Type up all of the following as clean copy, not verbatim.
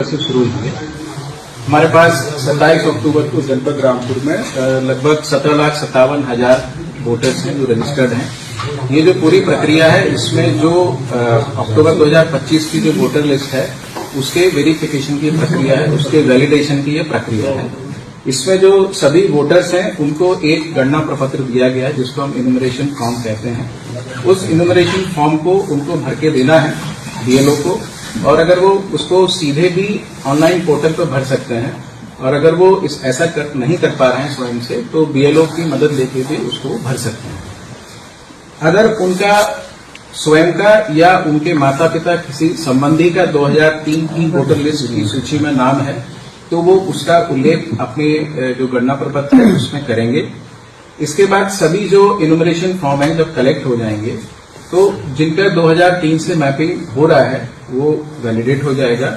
से शुरू हुई है। हमारे पास 27 अक्टूबर को जनपद रामपुर में लगभग 17,57,000 वोटर्स हैं जो रजिस्टर्ड हैं। ये जो पूरी प्रक्रिया है इसमें जो अक्टूबर 2025 की जो वोटर लिस्ट है उसके वेरिफिकेशन की प्रक्रिया है, उसके वैलिडेशन की ये प्रक्रिया है। इसमें जो सभी वोटर्स हैं उनको एक गणना प्रपत्र दिया गया है जिसको हम इन्यूमरेशन फॉर्म कहते हैं। उस इन्यूमरेशन फॉर्म को उनको भर के देना है बीएलओ को, और अगर वो उसको सीधे भी ऑनलाइन पोर्टल पर भर सकते हैं, और अगर वो ऐसा नहीं कर पा रहे हैं स्वयं से तो बीएलओ की मदद लेके भी उसको भर सकते हैं। अगर उनका स्वयं का या उनके माता पिता किसी संबंधी का 2003 की वोटर लिस्ट की सूची में नाम है तो वो उसका उल्लेख अपने जो गणना प्रपत्र है उसमें करेंगे। इसके बाद सभी जो इन्यूमरेशन फॉर्म है जब कलेक्ट हो जाएंगे तो जिनका 2003 से मैपिंग हो रहा है वो वैलिडेट हो जाएगा,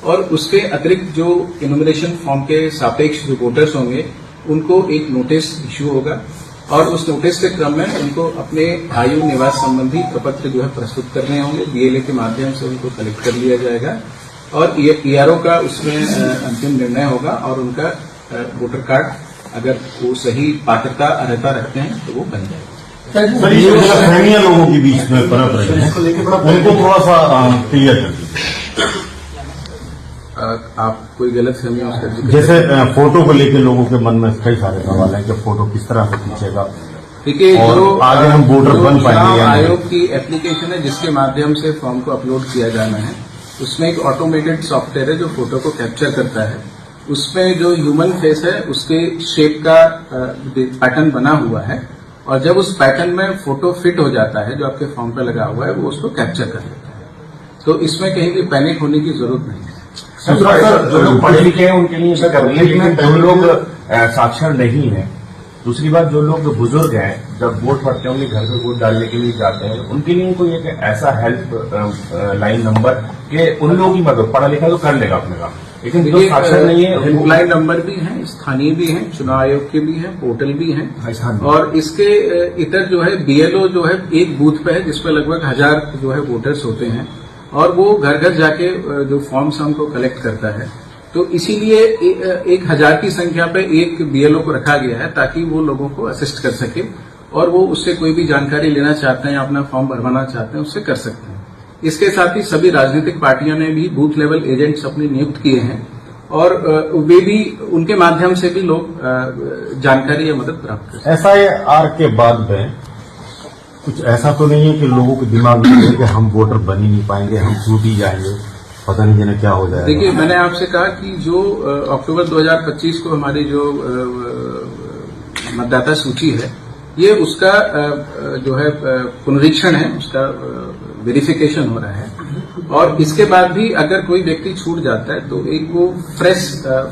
और उसके अतिरिक्त जो इन्यूमरेशन फॉर्म के सापेक्ष जो वोटर्स होंगे उनको एक नोटिस इश्यू होगा, और उस नोटिस के क्रम में उनको अपने आयु निवास संबंधी प्रपत्र जो है प्रस्तुत करने होंगे। बीएलए के माध्यम से उनको कलेक्ट कर लिया जाएगा और ईआरओ का उसमें अंतिम निर्णय होगा, और उनका वोटर कार्ड अगर वो सही पात्रता अर्हता रखते हैं तो वो बन जाएगा। सर ये गलतफहमियां लोगों के बीच में पनप रही है, उनको थोड़ा सा क्लियर कर दीजिए। आप कोई गलतफहमियां उसका जिक्र जैसे फोटो को लेकर लोगों के मन में कई सारे सवाल हैं कि फोटो किस तरह से खींचेगा, देखिए जो आगे हम वोटर बन पाएंगे। आयोग की एप्लीकेशन है जिसके माध्यम से फॉर्म को अपलोड किया जाना है, उसमें एक ऑटोमेटेड सॉफ्टवेयर है जो फोटो को कैप्चर करता है। उसमें जो ह्यूमन फेस है उसके शेप का पैटर्न बना हुआ है, और जब उस पैटर्न में फोटो फिट हो जाता है जो आपके फॉर्म पे लगा हुआ है वो उसको कैप्चर कर लेता है। तो इसमें कहीं भी पैनिक होने की जरूरत नहीं है। सर जो लोग पढ़े लिखे हैं उनके लिए सब कर रही है, लेकिन जो लोग साक्षर नहीं है, दूसरी बात जो लोग बुजुर्ग हैं जब वोट पड़ते हैं उनके घर पे वोट डालने के लिए जाते हैं, उनके लिए कोई एक ऐसा हेल्प लाइन नंबर के उन लोगों की मदद, पढ़ा लिखा तो कर लेगा अपने काम, लेकिन जो साक्षर नहीं है हेल्पलाइन नंबर भी हैं, स्थानीय भी हैं, चुनाव आयोग के भी हैं, पोर्टल भी हैं, और इसके इतर जो है बीएलओ जो है एक बूथ पे है जिसपे लगभग 1000 जो है वोटर्स होते हैं, और वो घर घर जाके जो फॉर्म्स हमको कलेक्ट करता है। तो इसीलिए 1000 की संख्या पे एक बीएलओ को रखा गया है ताकि वो लोगों को असिस्ट कर सके, और वो उससे कोई भी जानकारी लेना चाहते हैं या अपना फॉर्म भरवाना चाहते हैं उससे कर सकते हैं। इसके साथ ही सभी राजनीतिक पार्टियों ने भी बूथ लेवल एजेंट्स अपने नियुक्त किए हैं, और वे भी उनके माध्यम से भी लोग जानकारी या मदद प्राप्त कर सकते हैं। SIR के बाद में कुछ ऐसा तो नहीं है कि लोगों के दिमाग में है कि हम वोटर बन ही नहीं पाएंगे, हम छूट ही जाएंगे, पता नहीं जाने क्या हो जाएगा। देखिए मैंने आपसे कहा कि जो अक्टूबर 2025 को हमारी जो मतदाता सूची है ये उसका जो है पुनरीक्षण है, उसका वेरिफिकेशन हो रहा है, और इसके बाद भी अगर कोई व्यक्ति छूट जाता है तो एक वो फ्रेश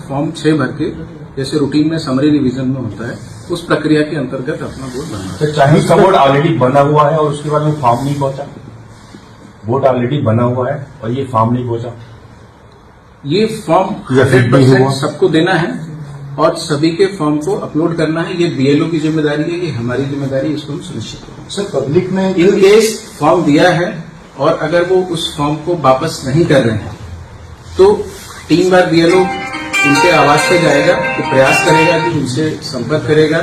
फॉर्म 6 भर के, जैसे रूटीन में समरी रिवीजन में होता है, उस प्रक्रिया के अंतर्गत अपना वोट बनना। तो चाहे उसका वोट ऑलरेडी बना हुआ है और उसके बाद में फॉर्म नहीं पहुंचा, वोट ऑलरेडी बना हुआ है और ये फॉर्म नहीं पहुंचा, ये फॉर्म 100% सबको देना है और सभी के फॉर्म को अपलोड करना है। ये बीएलओ की जिम्मेदारी है, ये हमारी जिम्मेदारी है, इसको हम सुनिश्चित करेंगे। सर पब्लिक में इन केस फॉर्म दिया है और अगर वो उस फॉर्म को वापस नहीं कर रहे हैं तो 3 बार बीएलओ उनके आवास पे जाएगा, तो प्रयास करेगा कि उनसे संपर्क करेगा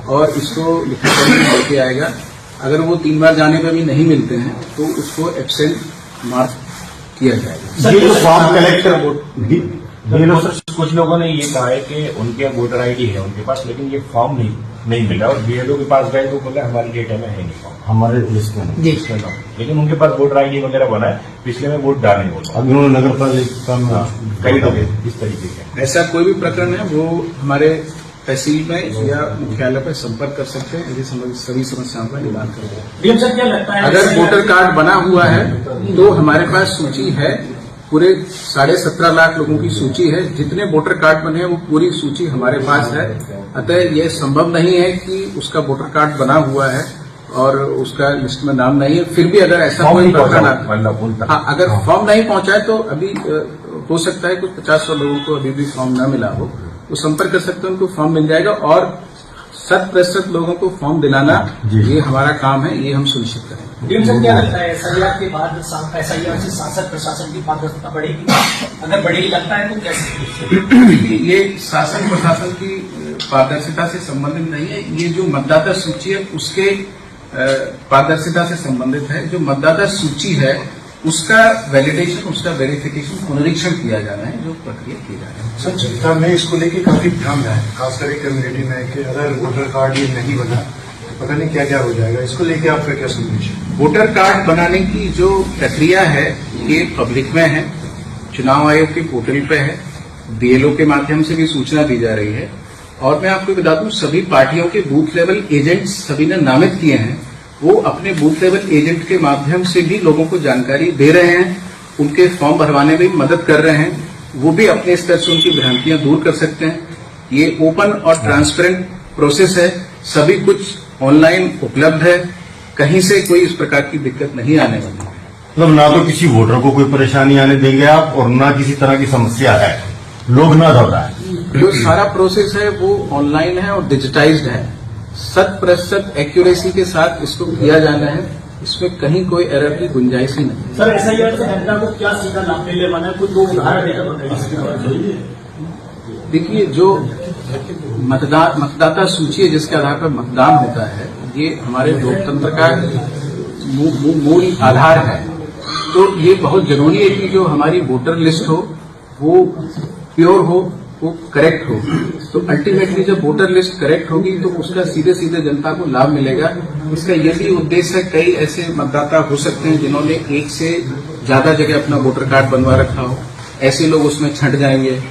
और इसको लिखित रूप में लेके आएगा। अगर वो 3 बार जाने पर भी नहीं मिलते हैं तो उसको एब्सेंट मार्क किया जाएगा। ये जो फॉर्म कलेक्टर कुछ लोगों ने ये कहा है कि उनके वोटर आईडी है उनके पास, लेकिन ये फॉर्म नहीं मिला, और बीएलओ के पास गए तो बोला हमारी डेटा में है नहीं फॉर्म, हमारे लिस्ट में नहीं, लेकिन उनके पास वोटर आईडी वगैरह बना है, पिछले में वोट डालने होता अभी उन्होंने नगर पालिका में कई लोग इस तरीके के। ऐसा कोई भी प्रकरण है वो हमारे तहसील में या मुख्यालय पर संपर्क कर सकते हैं, ऐसी सभी समस्याओं का निदान करेंगे। सर क्या लगता है अगर वोटर कार्ड बना हुआ है तो हमारे पास सूची है, पूरे 17.5 लाख लोगों की सूची है, जितने वोटर कार्ड बने हैं वो पूरी सूची हमारे पास है। अतः यह संभव नहीं है कि उसका वोटर कार्ड बना हुआ है और उसका लिस्ट में नाम नहीं है, फिर भी अगर ऐसा कोई प्रकरण आता, हाँ, अगर फॉर्म नहीं पहुंचा है तो अभी हो सकता है कुछ 50-100 लोगों को अभी भी फॉर्म न मिला हो, वो संपर्क कर सकते हैं, उनको फॉर्म मिल जाएगा। और 100% लोगों को फॉर्म दिलाना जी। ये हमारा काम है, ये हम सुनिश्चित करेंगे। डीएम साहब, क्या लगता है एसआईआर के बाद एसआईआर से शासन प्रशासन की पारदर्शिता बढ़ेगी? अगर बढ़ेगी लगता है तो कैसे? ये शासन प्रशासन की पारदर्शिता से संबंधित नहीं है, ये जो मतदाता सूची है उसके पारदर्शिता से संबंधित है। जो मतदाता सूची है उसका वैलिडेशन, उसका वेरिफिकेशन, पुनरीक्षण किया जाना है, जो प्रक्रिया की जा रही है। सर, चिंता में इसको लेके काफी भ्रम है, खासकर कम्युनिटी में, कि अगर वोटर कार्ड ये नहीं बना तो पता नहीं क्या क्या हो जाएगा। इसको लेके आपका क्या संदेश है? वोटर कार्ड बनाने की जो प्रक्रिया है ये पब्लिक में है, चुनाव आयोग के पोर्टल पे है, बीएलओ के माध्यम से भी सूचना दी जा रही है। और मैं आपको बता दूं, सभी पार्टियों के बूथ लेवल एजेंट्स सभी ने नामित किए हैं, वो अपने बूथ लेवल एजेंट के माध्यम से भी लोगों को जानकारी दे रहे हैं, उनके फॉर्म भरवाने में मदद कर रहे हैं। वो भी अपने स्तर से उनकी भ्रांतियां दूर कर सकते हैं। ये ओपन और ट्रांसपेरेंट प्रोसेस है, सभी कुछ ऑनलाइन उपलब्ध है, कहीं से कोई इस प्रकार की दिक्कत नहीं आने वाली है। मतलब ना तो किसी वोटर को कोई परेशानी आने देंगे आप, और ना किसी तरह की समस्या है, लोग ना घबराएं। जो सारा प्रोसेस है वो ऑनलाइन है और डिजिटाइज्ड है। 100% एक्यूरेसी के साथ इसको किया जाना है, इसमें कहीं कोई एरर की गुंजाइश ही नहीं। सर, एसआईआर से जनता को क्या सीधा लाभ मिलने वाला है? कुछ दो उदाहरण देकर बताइए। देखिए, जो मतदाता सूची है जिसके आधार पर मतदान होता है, ये हमारे लोकतंत्र का मूल आधार है। तो ये बहुत जरूरी है कि जो हमारी वोटर लिस्ट हो वो प्योर हो, वो करेक्ट हो। तो अल्टीमेटली जब वोटर लिस्ट करेक्ट होगी तो उसका सीधे सीधे जनता को लाभ मिलेगा। इसका ये भी उद्देश्य है, कई ऐसे मतदाता हो सकते हैं जिन्होंने एक से ज्यादा जगह अपना वोटर कार्ड बनवा रखा हो, ऐसे लोग उसमें छंट जाएंगे।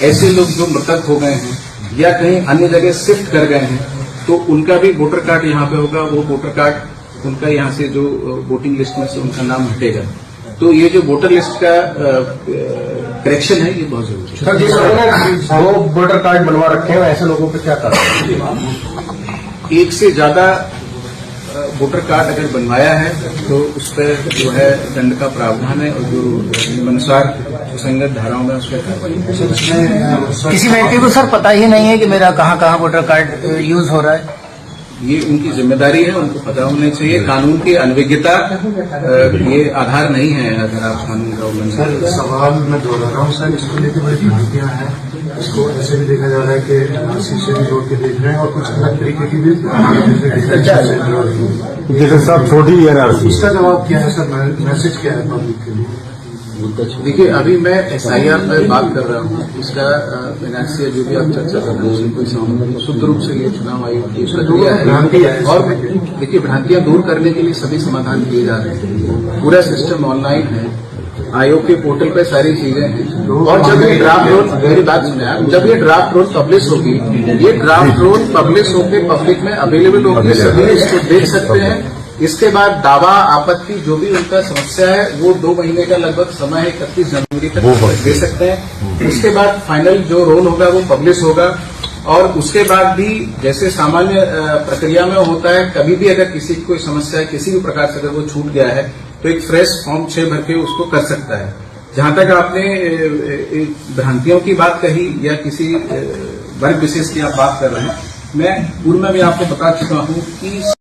ऐसे लोग जो मृतक हो गए हैं या कहीं अन्य जगह शिफ्ट कर गए हैं, तो उनका भी वोटर कार्ड यहाँ पे होगा, वो वोटर कार्ड उनका यहाँ से जो वोटिंग लिस्ट में से उनका नाम हटेगा। तो ये जो वोटर लिस्ट का करेक्शन है, ये बहुत जरूरी है। सर, जिस दो वोटर कार्ड बनवा रखे हैं ऐसे लोगों पर क्या करना? एक से ज्यादा वोटर कार्ड अगर बनवाया है तो उस पर जो है दंड का प्रावधान है, और जो नियमानुसार सुसंगत धाराओं में उस पर कार्रवाई। किसी व्यक्ति को सर पता ही नहीं है कि मेरा कहाँ कहाँ वोटर कार्ड यूज हो रहा है? ये उनकी जिम्मेदारी है, उनको पता होना चाहिए। कानून की अनभिज्ञता ये आधार नहीं है। अगर आप कानून का उल्लंघन सर, सवाल मैं दोहरा रहा हूँ सर, इसको लेकर बड़ी भ्रांतियां हैं। इसको ऐसे भी देखा जा रहा है कि एनआरसी से भी जोड़ के देख रहे हैं, और कुछ अलग तरीके की भी जैसे सब छोटी एनआरसी, इसका जवाब क्या है सर? मैसेज क्या है पब्लिक के लिए? देखिए, अभी मैं एसआईआर में बात कर रहा हूँ, इसका एनआरसी जो भी आप चर्चा कर रहे हैं कोई समझ शुद्ध रूप से ये चुनाव आयोग की प्रक्रिया है। और देखिए, भ्रांतियां दूर करने के लिए सभी समाधान किए जा रहे हैं। पूरा सिस्टम ऑनलाइन है, आयोग के पोर्टल पे सारी चीजें हैं। और जब ये ड्राफ्ट रोल, मेरी बात सुने आप, जब ये ड्राफ्ट रोल पब्लिश होगी, ये ड्राफ्ट रोल पब्लिश होकर पब्लिक में अवेलेबल होगी, सभी इसको देख सकते हैं। इसके बाद दावा, आपत्ति, जो भी उनका समस्या है, वो 2 महीने का लगभग समय है, 31 जनवरी तक दे सकते हैं। उसके बाद फाइनल जो रोल होगा वो पब्लिश होगा। और उसके बाद भी जैसे सामान्य प्रक्रिया में होता है, कभी भी अगर किसी की कोई समस्या है, किसी भी प्रकार से अगर वो छूट गया है, तो एक फ्रेश फॉर्म 6 भर के उसको कर सकता है। जहां तक आपने भ्रांतियों की बात कही या किसी वर्ग विशेष की आप बात कर रहे हैं, मैं पूर्व में भी आपको बता चुका हूं कि